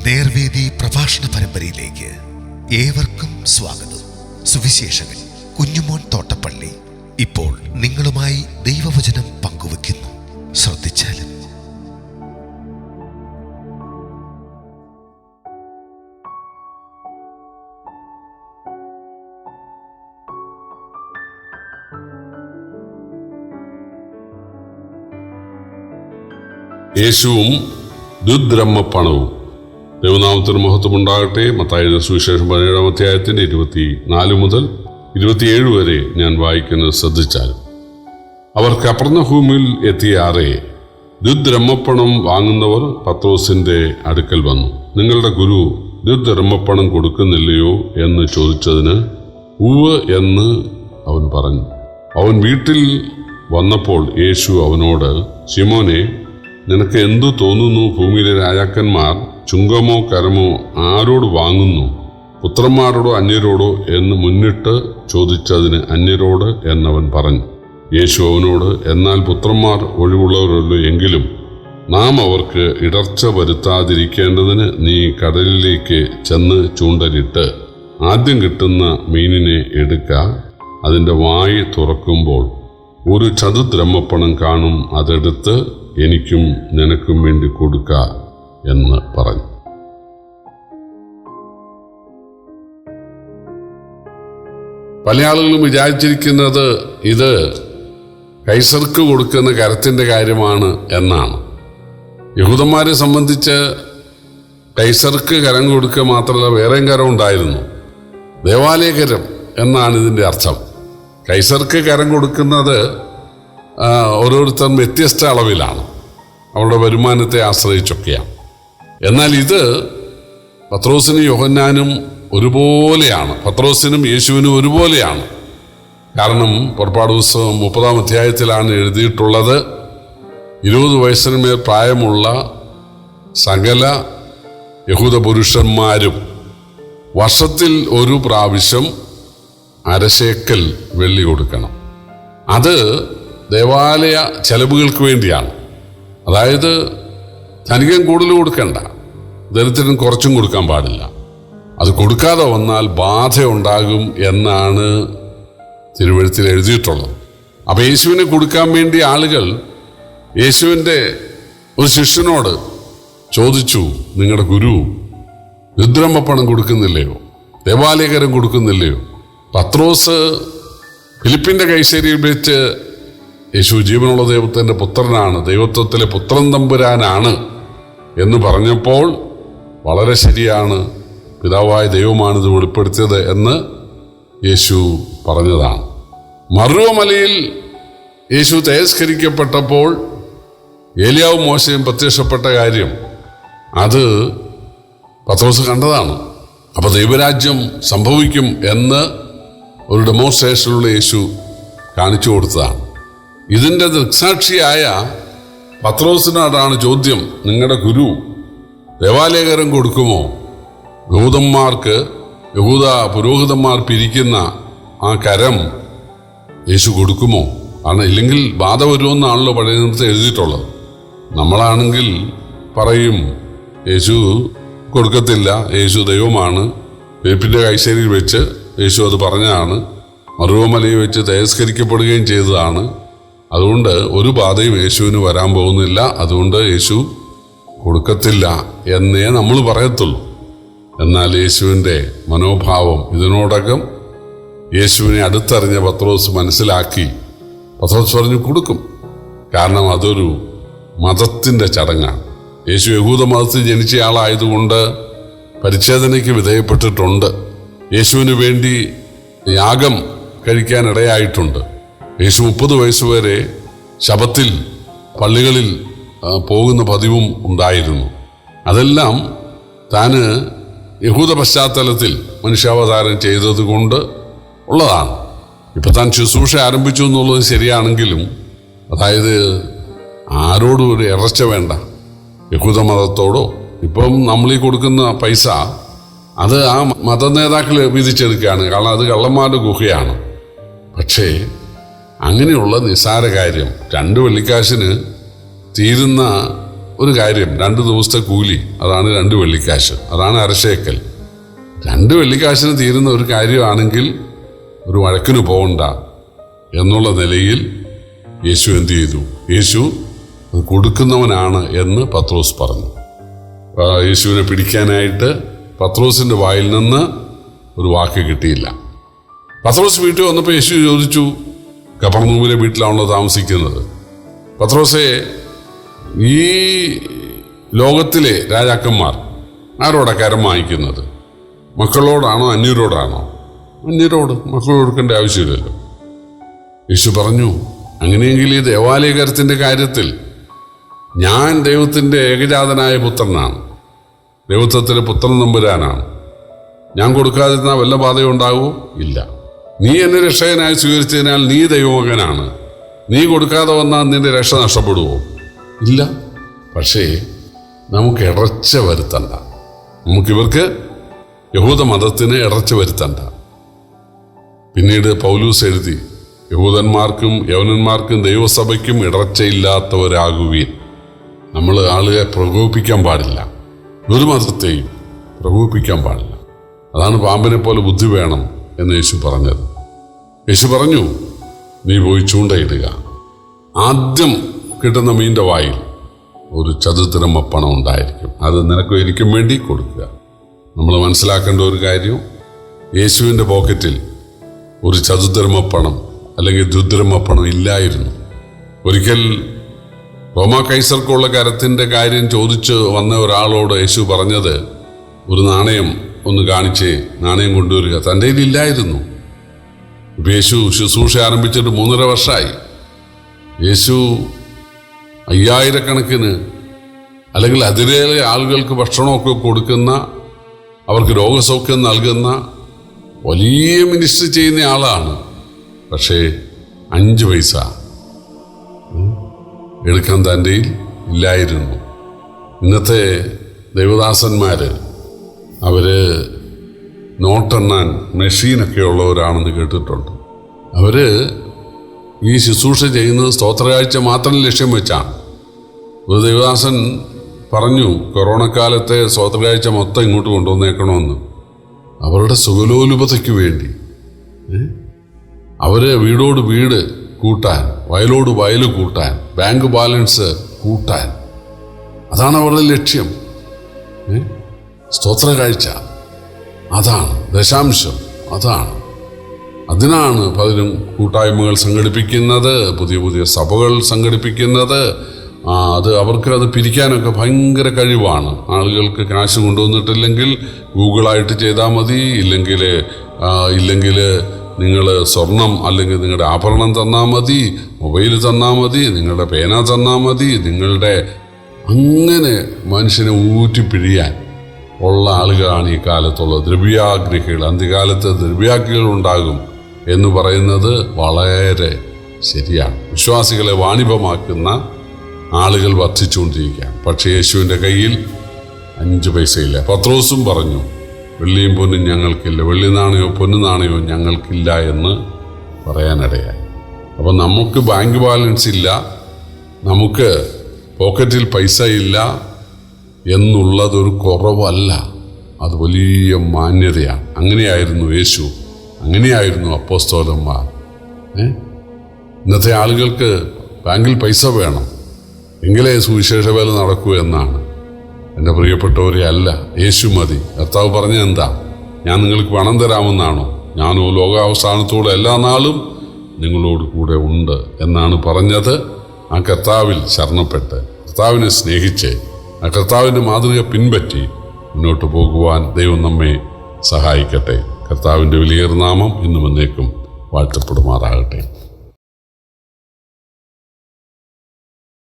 നേർവേദി പ്രഭാഷണ പരമ്പരയിലേക്ക് ഏവർക്കും സ്വാഗതം. സുവിശേഷകൻ കുഞ്ഞുമോൻ തോട്ടപ്പള്ളി ഇപ്പോൾ നിങ്ങളുമായി ദൈവവചനം പങ്കുവെക്കുന്നു. ശ്രദ്ധിച്ചാലും. യേശുവും ദുദ്രഹ്മപ്പണവും. ദൈവനാമത്തിന് മഹത്വമുണ്ടാകട്ടെ. മത്തായിയുടെ സുവിശേഷം 17-ാം അധ്യായത്തിന്റെ 24 മുതൽ 27 വരെ ഞാൻ വായിക്കുന്നത് ശ്രദ്ധിച്ചാൽ, അവർ കപ്പർന്നഹൂമിൽ എത്തിയാറെ ദുദ്രഹ്മപ്പണം വാങ്ങുന്നവർ പത്രോസിന്റെ അടുക്കൽ വന്നു. നിങ്ങളുടെ ഗുരു ദുദ്രഹ്മപ്പണം കൊടുക്കുന്നില്ലയോ എന്ന് ചോദിച്ചതിന് ഉവ്വ് എന്ന് അവൻ പറഞ്ഞു. അവൻ വീട്ടിൽ വന്നപ്പോൾ യേശു അവനോട്, ശിമോനെ, നിനക്ക് എന്തു തോന്നുന്നു? ഭൂമിയിലെ രാജാക്കന്മാർ ചുങ്കമോ കരമോ ആരോട് വാങ്ങുന്നു? പുത്രന്മാരോടോ അന്യരോടോ എന്ന് മുന്നിട്ട് ചോദിച്ചതിന് അന്യരോട് എന്നവൻ പറഞ്ഞു. യേശു അവനോട്, എന്നാൽ പുത്രന്മാർ ഒഴിവുള്ളവരല്ലോ. എങ്കിലും നാം അവർക്ക് ഇടർച്ച വരുത്താതിരിക്കേണ്ടതിന് നീ കടലിലേക്ക് ചെന്ന് ചൂണ്ടലിട്ട് ആദ്യം കിട്ടുന്ന മീനിനെ എടുക്ക. അതിൻ്റെ വായ് തുറക്കുമ്പോൾ ഒരു ചതുദ്രഹ്മപ്പണം കാണും. അതെടുത്ത് എനിക്കും നിനക്കും വേണ്ടി കൊടുക്ക എന്ന് പറഞ്ഞു. പല ആളുകളും വിചാരിച്ചിരിക്കുന്നത് ഇത് കൈസർക്ക് കൊടുക്കുന്ന കരത്തിൻ്റെ കാര്യമാണ് എന്നാണ്. യഹൂദന്മാരെ സംബന്ധിച്ച് കൈസർക്ക് കരം കൊടുക്കുക മാത്രമല്ല, വേറെയും കരം ഉണ്ടായിരുന്നു. ദേവാലയകരം എന്നാണ് ഇതിൻ്റെ അർത്ഥം. കൈസർക്ക് കരം കൊടുക്കുന്നത് ഓരോരുത്തരും വ്യത്യസ്ത അളവിലാണ്, അവരുടെ വരുമാനത്തെ ആശ്രയിച്ചൊക്കെയാണ്. എന്നാൽ ഇത് പത്രോസിനും യോഹന്നാനും ഒരുപോലെയാണ്, പത്രോസിനും യേശുവിനും ഒരുപോലെയാണ്. കാരണം പുറപ്പാട് പുസ്തകം 30-ാം അധ്യായത്തിലാണ് എഴുതിയിട്ടുള്ളത്, 20 വയസ്സിന് മേൽ പ്രായമുള്ള സകല യഹൂദ പുരുഷന്മാരും വർഷത്തിൽ ഒരു പ്രാവശ്യം അരശേക്കൽ വെള്ളി കൊടുക്കണം. അത് ദേവാലയ ചെലവുകൾക്ക് വേണ്ടിയാണ്. അതായത് ധനികൻ കൂടുതൽ കൊടുക്കണ്ട, ദരിദ്രൻ കുറച്ചും കൊടുക്കാൻ പാടില്ല. അത് കൊടുക്കാതെ വന്നാൽ ബാധ ഉണ്ടാകും എന്നാണ് തിരുവെഴുത്തിൽ എഴുതിയിട്ടുള്ളത്. അപ്പം യേശുവിനെ കൊടുക്കാൻ വേണ്ടി ആളുകൾ യേശുവിൻ്റെ ഒരു ശിഷ്യനോട് ചോദിച്ചു, നിങ്ങളുടെ ഗുരു ദുദ്രഹ്മപ്പണം കൊടുക്കുന്നില്ലയോ? ദേവാലയകരം കൊടുക്കുന്നില്ലയോ? പത്രോസ് ഫിലിപ്പിൻ്റെ കൈസരിയിൽ വെച്ച് യേശു ജീവനുള്ള ദൈവത്തിൻ്റെ പുത്രനാണ്, ദൈവത്വത്തിലെ പുത്രൻ തമ്പുരാനാണ് എന്ന് പറഞ്ഞപ്പോൾ വളരെ ശരിയാണ്, പിതാവായ ദൈവമാണിത് വെളിപ്പെടുത്തിയത് എന്ന് യേശു പറഞ്ഞതാണ്. മറുവമലയിൽ യേശു തേജസ്കരിക്കപ്പെട്ടപ്പോൾ ഏലിയാവും മോശയും പ്രത്യക്ഷപ്പെട്ട കാര്യം അത് പത്രോസ് കണ്ടതാണ്. അപ്പോൾ ദൈവരാജ്യം സംഭവിക്കും എന്ന് ഒരു ഡെമോൺസ്ട്രേഷനിലുള്ള യേശു കാണിച്ചു കൊടുത്തതാണ്. ഇതിൻ്റെ ദൃക്സാക്ഷിയായ പത്രോസിനോടാണ് ചോദ്യം, നിങ്ങളുടെ ഗുരു ദേവാലയകരം കൊടുക്കുമോ? യഹൂദ പുരോഹിതന്മാർ പിരിക്കുന്ന ആ കരം യേശു കൊടുക്കുമോ? കാരണം ഇല്ലെങ്കിൽ ബാധ വരുമെന്നാണല്ലോ പഴയ നിയമത്തിൽ എഴുതിയിട്ടുള്ളത്. നമ്മളാണെങ്കിൽ പറയും യേശു കൊടുക്കത്തില്ല, യേശു ദൈവമാണ്, ഫിലിപ്പിൻ്റെ കൈസരിയിൽ വെച്ച് യേശു അത് പറഞ്ഞതാണ്, മറുവമലയിൽ വെച്ച് തേജസ്കരിക്കപ്പെടുകയും ചെയ്തതാണ്. അതുകൊണ്ട് ഒരു ബാധയും യേശുവിന് വരാൻ പോകുന്നില്ല, അതുകൊണ്ട് യേശു കൊടുക്കത്തില്ല എന്നേ നമ്മൾ പറയത്തുള്ളൂ. എന്നാൽ യേശുവിൻ്റെ മനോഭാവം ഇതിനോടകം യേശുവിനെ അടുത്തറിഞ്ഞ പത്രോസ് മനസ്സിലാക്കി. പത്രോസ് പറഞ്ഞു കൊടുക്കും, കാരണം അതൊരു മതത്തിൻ്റെ ചടങ്ങാണ്. യേശു യഹൂദ മതത്തിൽ ജനിച്ചയാളായതുകൊണ്ട് പരിച്ഛേദനയ്ക്ക് വിധേയപ്പെട്ടിട്ടുണ്ട്. യേശുവിന് വേണ്ടി യാഗം കഴിക്കാനിടയായിട്ടുണ്ട്. യേശു 30 വയസ്സ് വരെ ശബത്തിൽ പള്ളികളിൽ പോകുന്ന പതിവും ഉണ്ടായിരുന്നു. അതെല്ലാം താന് യഹൂദ പശ്ചാത്തലത്തിൽ മനുഷ്യാവതാരം ചെയ്തതുകൊണ്ട് ഉള്ളതാണ്. ഇപ്പം താൻ ശുശ്രൂഷ ആരംഭിച്ചു എന്നുള്ളത് ശരിയാണെങ്കിലും, അതായത് ആരോടും ഒരു ഇറച്ച വേണ്ട, യഹൂദ മതത്തോടോ. ഇപ്പം നമ്മളീ കൊടുക്കുന്ന പൈസ അത് ആ മത നേതാക്കൾ വിധിച്ചെടുക്കുകയാണ്, കാരണം അത് കള്ളന്മാരുടെ ഗുഹയാണ്. പക്ഷേ അങ്ങനെയുള്ള നിസ്സാര കാര്യം 2 വെള്ളിക്കാശിന് തീരുന്ന ഒരു കാര്യം, 2 ദിവസത്തെ കൂലി, അതാണ് 2 വെള്ളിക്കാശ്, അതാണ് അരശേക്കൽ. 2 വെള്ളിക്കാശിന് തീരുന്ന ഒരു കാര്യമാണെങ്കിൽ ഒരു വഴക്കിന് പോകണ്ട എന്നുള്ള നിലയിൽ യേശു എന്ത് ചെയ്തു? യേശു കൊടുക്കുന്നവനാണ് എന്ന് പത്രോസ് പറഞ്ഞു. യേശുവിനെ പിടിക്കാനായിട്ട് പത്രോസിന്റെ വായിൽ നിന്ന് ഒരു വാക്ക് കിട്ടിയില്ല. പത്രോസ് വീട്ടിൽ വന്നപ്പോൾ യേശു ചോദിച്ചു, കഫർന്നൂമിലെ വീട്ടിലാണല്ലോ താമസിക്കുന്നത്. പത്രോസേ, ഈ ലോകത്തിലെ രാജാക്കന്മാർ ആരോടാ കരം വാങ്ങിക്കുന്നത്? മക്കളോടാണോ അന്യരോടാണോ? അന്യരോട്. മക്കൾ കൊടുക്കേണ്ട ആവശ്യമില്ലല്ലോ. യേശു പറഞ്ഞു, അങ്ങനെയെങ്കിൽ ഈ ദേവാലയ കരത്തിൻ്റെ കാര്യത്തിൽ ഞാൻ ദൈവത്തിൻ്റെ ഏകജാതനായ പുത്രനാണ്, ദൈവത്വത്തിലെ പുത്രൻ നമ്പുരാനാണ്. ഞാൻ കൊടുക്കാതിരുന്നാൽ വല്ല ബാധയും ഉണ്ടാകുമോ? ഇല്ല. നീ എന്നെ രക്ഷകനായി സ്വീകരിച്ചതിനാൽ നീ ദൈവമകനാണ്. നീ കൊടുക്കാതെ വന്നാൽ നിന്റെ രക്ഷ നഷ്ടപ്പെടുവോ? ഇല്ല. പക്ഷേ നമുക്ക് ഇടർച്ച വരുത്തണ്ട. നമുക്കിവർക്ക് യഹൂദ മതത്തിന് ഇടർച്ച വരുത്തണ്ട. പിന്നീട് പൗലൂസ് എഴുതി, യഹൂദന്മാർക്കും യവനന്മാർക്കും ദൈവസഭയ്ക്കും ഇടർച്ചയില്ലാത്തവരാകുവീൻ. നമ്മൾ ആളുകളെ പ്രകോപിപ്പിക്കാൻ പാടില്ല, ഒരു മതത്തെയും പ്രകോപിപ്പിക്കാൻ പാടില്ല. അതാണ് പാമ്പിനെ പോലെ ബുദ്ധി വേണം എന്ന് യേശു പറഞ്ഞത്. യേശു പറഞ്ഞു, നീ പോയി ചൂണ്ടയിടുക, ആദ്യം കിട്ടുന്ന മീൻ്റെ വായിൽ ഒരു ചതുർദ്രഹ്മ പണം ഉണ്ടായിരിക്കും, അത് നിനക്കും എനിക്കും വേണ്ടി കൊടുക്കുക. നമ്മൾ മനസ്സിലാക്കേണ്ട ഒരു കാര്യം, യേശുവിൻ്റെ പോക്കറ്റിൽ ഒരു ചതുർദ്രഹ്മ പണം അല്ലെങ്കിൽ ദ്വിദ്രഹ്മ പണം ഇല്ലായിരുന്നു. ഒരിക്കൽ റോമാ കൈസർക്കുള്ള കരത്തിൻ്റെ കാര്യം ചോദിച്ച് വന്ന ഒരാളോട് യേശു പറഞ്ഞത്, ഒരു നാണയം ഒന്ന് കാണിച്ചേ, നാണയം കൊണ്ടുവരിക. തൻ്റെ കയ്യിലില്ലായിരുന്നു. ഇപ്പം യേശു ശുശ്രൂഷ ആരംഭിച്ചിട്ട് 3.5 വർഷമായി. യേശു 5000 കണക്കിന് അല്ലെങ്കിൽ അതിലേറെ ആളുകൾക്ക് ഭക്ഷണമൊക്കെ കൊടുക്കുന്ന, അവർക്ക് രോഗസൗഖ്യം നൽകുന്ന വലിയ മിനിസ്റ്റർ ചെയ്യുന്ന ആളാണ്. പക്ഷേ 5 പൈസ എടുക്കാൻ തൻ്റെ ഇല്ലായിരുന്നു. ഇന്നത്തെ ദൈവദാസന്മാർ അവർ നോട്ടെണ്ണാൻ മെഷീനൊക്കെ ഉള്ളവരാണെന്ന് കേട്ടിട്ടുണ്ട്. അവർ ഈ ശുശ്രൂഷ ചെയ്യുന്നത് സ്തോത്രകാഴ്ച മാത്രം ലക്ഷ്യം വെച്ചാണ്. ഒരു ദൈവദാസൻ പറഞ്ഞു, കൊറോണക്കാലത്തെ സ്തോത്രകാഴ്ച മൊത്തം ഇങ്ങോട്ട് കൊണ്ടുവന്നേക്കണമെന്ന്. അവരുടെ സുഖലോലുപതയ്ക്ക് വേണ്ടി അവർ വീടോട് വീട് കൂട്ടാൻ, വയലോട് വയൽ കൂട്ടാൻ, ബാങ്ക് ബാലൻസ് കൂട്ടാൻ, അതാണ് അവരുടെ ലക്ഷ്യം. സ്തോത്രകാഴ്ച അതാണ്, ദശാംശം അതാണ്. അതിനാണ് പലരും കൂട്ടായ്മകൾ സംഘടിപ്പിക്കുന്നത്, പുതിയ പുതിയ സഭകൾ സംഘടിപ്പിക്കുന്നത്. അത് അവർക്ക് അത് പിരിക്കാനൊക്കെ ഭയങ്കര കഴിവാണ്. ആളുകൾക്ക് കാശ് കൊണ്ടുവന്നിട്ടില്ലെങ്കിൽ ഗൂഗിളായിട്ട് ചെയ്താൽ മതി, ഇല്ലെങ്കിൽ നിങ്ങൾ സ്വർണം അല്ലെങ്കിൽ നിങ്ങളുടെ ആഭരണം തന്നാൽ മതി, മൊബൈൽ തന്നാൽ മതി, നിങ്ങളുടെ പേന തന്നാൽ മതി, നിങ്ങളുടെ അങ്ങനെ മനുഷ്യനെ ഊറ്റിപ്പിഴിയാൻ ഉള്ള ആളുകളാണ് ഈ കാലത്തുള്ളത്. ദ്രവ്യാഗ്രഹികൾ, അന്ത്യകാലത്ത് ദ്രവ്യാഗ്രഹികൾ ഉണ്ടാകും എന്ന് പറയുന്നത് വളരെ ശരിയാണ്. വിശ്വാസികളെ വാണിഭമാക്കുന്ന ആളുകൾ വർദ്ധിച്ചുകൊണ്ടിരിക്കുകയാണ്. പക്ഷേ യേശുവിൻ്റെ കയ്യിൽ 5 പൈസയില്ല. പത്രോസും പറഞ്ഞു, വെള്ളിയും പൊന്നും ഞങ്ങൾക്കില്ല, വെള്ളി നാണയോ പൊന്നു നാണയോ ഞങ്ങൾക്കില്ല എന്ന് പറയാനിടയായി. അപ്പം നമുക്ക് ബാങ്ക് ബാലൻസ് ഇല്ല, നമുക്ക് പോക്കറ്റിൽ പൈസ ഇല്ല എന്നുള്ളതൊരു കുറവല്ല, അത് വലിയ മാന്യതയാണ്. അങ്ങനെയായിരുന്നു യേശു, അങ്ങനെയായിരുന്നു അപ്പോസ്തലന്മാർ. ഇന്നത്തെ ആളുകൾക്ക് ബാങ്കിൽ പൈസ വേണം, എങ്കിലേ സുവിശേഷ വേല നടക്കൂ എന്നാണ്. എൻ്റെ പ്രിയപ്പെട്ടവരെ, അല്ല, യേശു മതി. കർത്താവ് പറഞ്ഞ എന്താ? ഞാൻ നിങ്ങൾക്ക് പണം തരാമെന്നാണോ? ഞാനോ ലോകാവസാനത്തോടെ എല്ലാ നാളും നിങ്ങളോട് കൂടെ ഉണ്ട് എന്നാണ് പറഞ്ഞത്. ആ കർത്താവിൽ ശരണപ്പെട്ട്, കർത്താവിനെ സ്നേഹിച്ച്, ആ കർത്താവിൻ്റെ മാതൃക പിൻപറ്റി മുന്നോട്ട് പോകുവാൻ ദൈവം നമ്മെ സഹായിക്കട്ടെ. കർത്താവിൻ്റെ വലിയ നാമം ഇന്നും എന്നേക്കും വാഴ്ത്തപ്പെടുമാറാകട്ടെ.